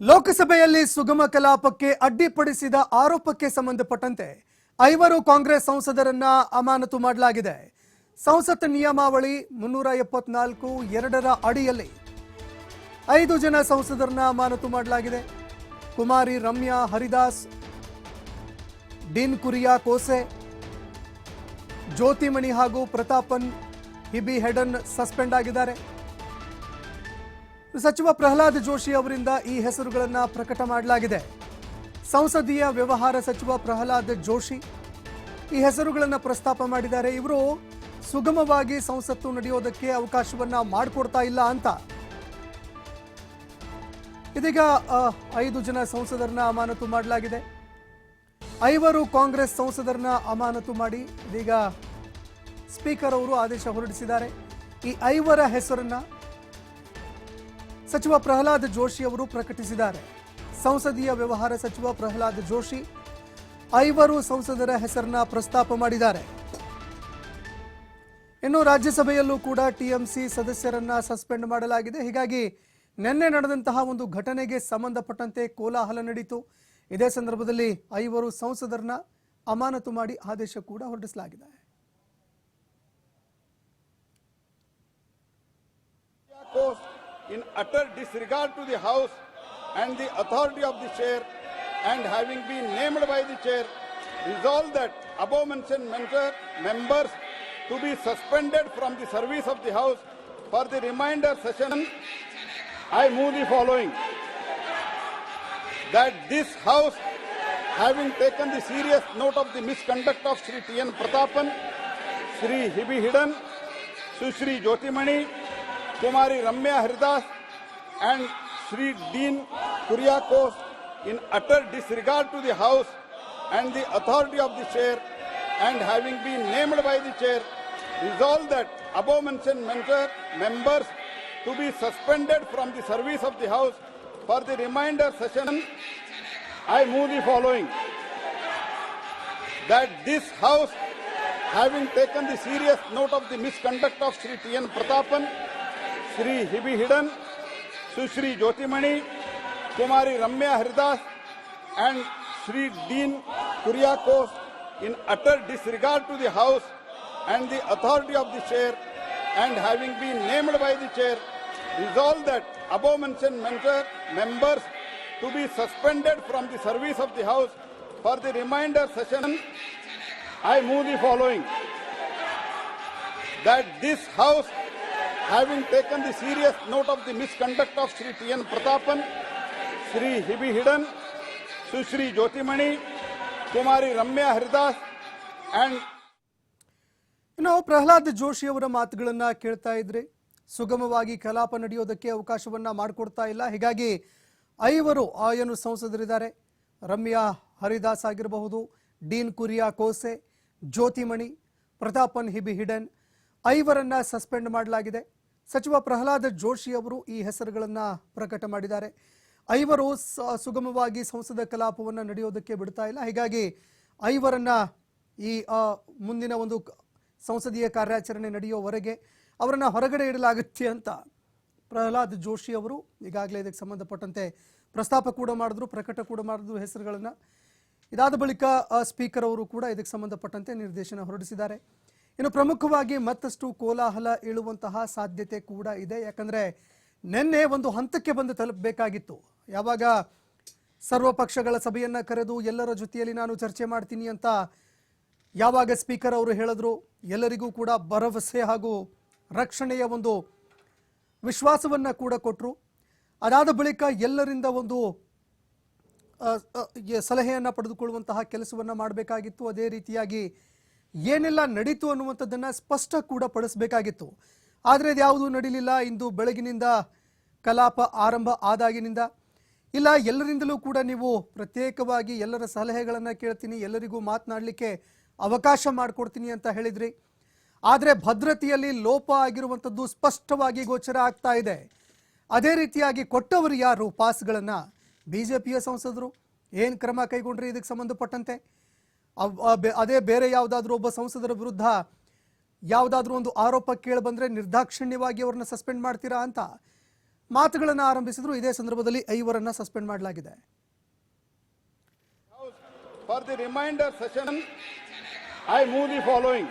ಲೋಕಸಭೆಯಲ್ಲಿ ಸುಗಮ ಕಲಾಪಕ್ಕೆ ಅಡ್ಡಿಪಡಿಸಿದ ಆರೋಪಕ್ಕೆ ಸಂಬಂಧಪಟ್ಟಂತೆ 5 ಕಾಂಗ್ರೆಸ್ ಸಂಸದರನ್ನ ಅಮಾನತು ಮಾಡಲಾಗಿದೆ. ಸಂಸತ್ ನಿಯಮಾವಳಿ 374 2ರ ಅಡಿಯಲ್ಲಿ 5 ಜನ ಸಂಸದರನ್ನ ಅಮಾನತು ಮಾಡಲಾಗಿದೆ. ಕುಮಾರಿ ರಮ್ಯಾ ಹರಿದಾಸ್, ಡೀನ್ ಕುರಿಯಾ ಕೋಸೆ, ಜ್ಯೋತಿಮಣಿ ಹಾಗೂ ಪ್ರತಾಪನ್ ಹಿಬಿ ಹೆಡನ್ ಸಸ್ಪೆಂಡ್ ಆಗಿದ್ದಾರೆ. ಸಚಿವ ಪ್ರಹ್ಲಾದ್ ಜೋಶಿ ಅವರಿಂದ ಈ ಹೆಸರುಗಳನ್ನು ಪ್ರಕಟ ಮಾಡಲಾಗಿದೆ. ಸಂಸದೀಯ ವ್ಯವಹಾರ ಸಚಿವ ಪ್ರಹ್ಲಾದ್ ಜೋಶಿ ಈ ಹೆಸರುಗಳನ್ನು ಪ್ರಸ್ತಾಪ ಮಾಡಿದ್ದಾರೆ. ಇವರು ಸುಗಮವಾಗಿ ಸಂಸತ್ತು ನಡೆಯೋದಕ್ಕೆ ಅವಕಾಶವನ್ನ ಮಾಡಿಕೊಡ್ತಾ ಇಲ್ಲ ಅಂತ ಇದೀಗ 5 ಜನ ಸಂಸದರನ್ನ ಅಮಾನತು ಮಾಡಲಾಗಿದೆ. 5 ಕಾಂಗ್ರೆಸ್ ಸಂಸದರನ್ನ ಅಮಾನತು ಮಾಡಿ ಇದೀಗ ಸ್ಪೀಕರ್ ಅವರು ಆದೇಶ ಹೊರಡಿಸಿದ್ದಾರೆ. ಈ 5ರ ಹೆಸರನ್ನ ಸಚಿವ ಪ್ರಹ್ಲಾದ್ ಜೋಶಿ ಅವರು ಪ್ರಕಟಿಸಿದ್ದಾರೆ. ಸಂಸದೀಯ ವ್ಯವಹಾರ ಸಚಿವ ಪ್ರಹ್ಲಾದ್ ಜೋಶಿ 5 ಸಂಸದರ ಹೆಸರನ್ನ ಪ್ರಸ್ತಾಪ ಮಾಡಿದ್ದಾರೆ. ಇನ್ನು ರಾಜ್ಯಸಭೆಯಲ್ಲೂ ಕೂಡ ಟಿಎಂಸಿ ಸದಸ್ಯರನ್ನ ಸಸ್ಪೆಂಡ್ ಮಾಡಲಾಗಿದೆ. ಹೀಗಾಗಿ ನಿನ್ನೆ ನಡೆದಂತಹ ಒಂದು ಘಟನೆಗೆ ಸಂಬಂಧಪಟ್ಟಂತೆ ಕೋಲಾಹಲ ನಡೆಯಿತು. ಇದೇ ಸಂದರ್ಭದಲ್ಲಿ 5 ಸಂಸದರನ್ನ ಅಮಾನತು ಮಾಡಿ ಆದೇಶ ಕೂಡ ಹೊರಡಿಸಲಾಗಿದೆ. In utter disregard to the House and the authority of the chair, and having been named by the chair, resolve that above mentioned members to be suspended from the service of the House for the remainder session. I move the following: that this House, having taken the serious note of the misconduct of Sri T.N. Pratapan, Sri Hibi Hidden, Sushri Jyotimani, Kumari Ramya Haridas and Sri Dean Kuriakos, in utter disregard to the House and the authority of the chair, and having been named by the chair, resolve that above mentioned members to be suspended from the service of the House for the remainder session. I move the following: that this House, having taken the serious note of the misconduct of Sri T.N. Pratapan, Sri Hibi Hidden, Sushri Jyotimani, Kumari Ramya Haridas and Sri Dean Kuriakos, in utter disregard to the House and the authority of the chair, and having been named by the chair, resolve that above mentioned members to be suspended from the service of the House for the remainder session. I move the following: that this House, having taken the serious note of the misconduct of Sri T.N. Pratapan, Sri Hibi Hidden, Sushri Jyotimani, Kumari Ramya Haridas and ಇನ್ನು ಪ್ರಹ್ಲಾದ್ ಜೋಶಿ ಅವರ ಮಾತುಗಳನ್ನ ಕೇಳ್ತಾ ಇದ್ರೆ ಸುಗಮವಾಗಿ ಕಲಾಪ ನಡೆಯೋದಕ್ಕೆ ಅವಕಾಶವನ್ನ ಮಾಡಿಕೊಡ್ತಾ ಇಲ್ಲ. ಹೀಗಾಗಿ 5 ಏನು ಸಂಸದರಿದ್ದಾರೆ, ರಮ್ಯಾ ಹರಿದಾಸ್ ಆಗಿರಬಹುದು, ಡೀನ್ ಕುರಿಯಾ ಕೋಸೆ, ಜ್ಯೋತಿಮಣಿ, ಪ್ರತಾಪನ್ ಹಿಬಿ ಹಿಡನ್ 5ರನ್ನ ಸಸ್ಪೆಂಡ್ ಮಾಡಲಾಗಿದೆ. ಸಚಿವ ಪ್ರಹ್ಲಾದ್ ಜೋಶಿ ಅವರು ಈ ಹೆಸರುಗಳನ್ನು ಪ್ರಕಟ ಮಾಡಿದ್ದಾರೆ. 5 ಸುಗಮವಾಗಿ ಸಂಸದ ಕಲಾಪವನ್ನು ನಡೆಯೋದಕ್ಕೆ ಬಿಡ್ತಾ ಇಲ್ಲ. ಹೀಗಾಗಿ 5ರನ್ನ ಈ ಮುಂದಿನ ಒಂದು ಸಂಸದೀಯ ಕಾರ್ಯಾಚರಣೆ ನಡೆಯುವವರೆಗೆ ಅವರನ್ನು ಹೊರಗಡೆ ಇಡಲಾಗುತ್ತೆ ಅಂತ ಪ್ರಹ್ಲಾದ್ ಜೋಶಿ ಅವರು ಈಗಾಗಲೇ ಇದಕ್ಕೆ ಸಂಬಂಧಪಟ್ಟಂತೆ ಪ್ರಸ್ತಾಪ ಕೂಡ ಮಾಡಿದ್ರು, ಪ್ರಕಟ ಕೂಡ ಮಾಡಿದ್ರು ಹೆಸರುಗಳನ್ನು. ಇದಾದ ಬಳಿಕ ಸ್ಪೀಕರ್ ಅವರು ಕೂಡ ಇದಕ್ಕೆ ಸಂಬಂಧಪಟ್ಟಂತೆ ನಿರ್ದೇಶನ ಹೊರಡಿಸಿದ್ದಾರೆ. ಇನ್ನು ಪ್ರಮುಖವಾಗಿ ಮತ್ತಷ್ಟು ಕೋಲಾಹಲ ಏಳುವಂತಹ ಸಾಧ್ಯತೆ ಕೂಡ ಇದೆ. ಯಾಕಂದರೆ ನಿನ್ನೆ ಒಂದು ಹಂತಕ್ಕೆ ಬಂದು ತಲುಪಬೇಕಾಗಿತ್ತು. ಯಾವಾಗ ಸರ್ವಪಕ್ಷಗಳ ಸಭೆಯನ್ನು ಕರೆದು ಎಲ್ಲರ ಜೊತೆಯಲ್ಲಿ ನಾನು ಚರ್ಚೆ ಮಾಡ್ತೀನಿ ಅಂತ ಯಾವಾಗ ಸ್ಪೀಕರ್ ಅವರು ಹೇಳಿದ್ರು, ಎಲ್ಲರಿಗೂ ಕೂಡ ಭರವಸೆ ಹಾಗೂ ರಕ್ಷಣೆಯ ಒಂದು ವಿಶ್ವಾಸವನ್ನು ಕೂಡ ಕೊಟ್ಟರು. ಅದಾದ ಬಳಿಕ ಎಲ್ಲರಿಂದ ಒಂದು ಸಲಹೆಯನ್ನು ಪಡೆದುಕೊಳ್ಳುವಂತಹ ಕೆಲಸವನ್ನು ಮಾಡಬೇಕಾಗಿತ್ತು. ಅದೇ ರೀತಿಯಾಗಿ ಏನೆಲ್ಲ ನಡೀತು ಅನ್ನುವಂಥದ್ದನ್ನು ಸ್ಪಷ್ಟ ಕೂಡ ಪಡಿಸಬೇಕಾಗಿತ್ತು. ಆದರೆ ಇದು ಯಾವುದೂ ನಡೀಲಿಲ್ಲ. ಇಂದು ಬೆಳಗಿನಿಂದ ಕಲಾಪ ಆರಂಭ ಆದಾಗಿನಿಂದ ಇಲ್ಲ, ಎಲ್ಲರಿಂದಲೂ ಕೂಡ ನೀವು ಪ್ರತ್ಯೇಕವಾಗಿ ಎಲ್ಲರ ಸಲಹೆಗಳನ್ನು ಕೇಳ್ತೀನಿ, ಎಲ್ಲರಿಗೂ ಮಾತನಾಡಲಿಕ್ಕೆ ಅವಕಾಶ ಮಾಡಿಕೊಡ್ತೀನಿ ಅಂತ ಹೇಳಿದ್ರಿ. ಆದರೆ ಭದ್ರತೆಯಲ್ಲಿ ಲೋಪ ಆಗಿರುವಂಥದ್ದು ಸ್ಪಷ್ಟವಾಗಿ ಗೋಚರ ಆಗ್ತಾ ಇದೆ. ಅದೇ ರೀತಿಯಾಗಿ ಕೊಟ್ಟವರು ಯಾರು ಪಾಸ್ಗಳನ್ನು? ಬಿಜೆಪಿಯ ಸಂಸದರು. ಏನು ಕ್ರಮ ಕೈಗೊಂಡ್ರಿ ಇದಕ್ಕೆ ಸಂಬಂಧಪಟ್ಟಂತೆ? ಅದೇ ಬೇರೆ ಯಾವುದಾದ್ರೂ ಒಬ್ಬ ಸಂಸದರ ವಿರುದ್ಧ ಯಾವುದಾದ್ರೂ ಒಂದು ಆರೋಪ ಕೇಳಿ ಬಂದರೆ ನಿರ್ದಾಕ್ಷಿಣ್ಯವಾಗಿ ಅವ್ರನ್ನ ಸಸ್ಪೆಂಡ್ ಮಾಡ್ತೀರಾ ಅಂತ ಮಾತುಗಳನ್ನು ಆರಂಭಿಸಿದ್ರು. ಇದೇ ಸಂದರ್ಭದಲ್ಲಿ ಐವರನ್ನ ಸಸ್ಪೆಂಡ್ ಮಾಡಲಾಗಿದೆ. For the remainder session, I move the following.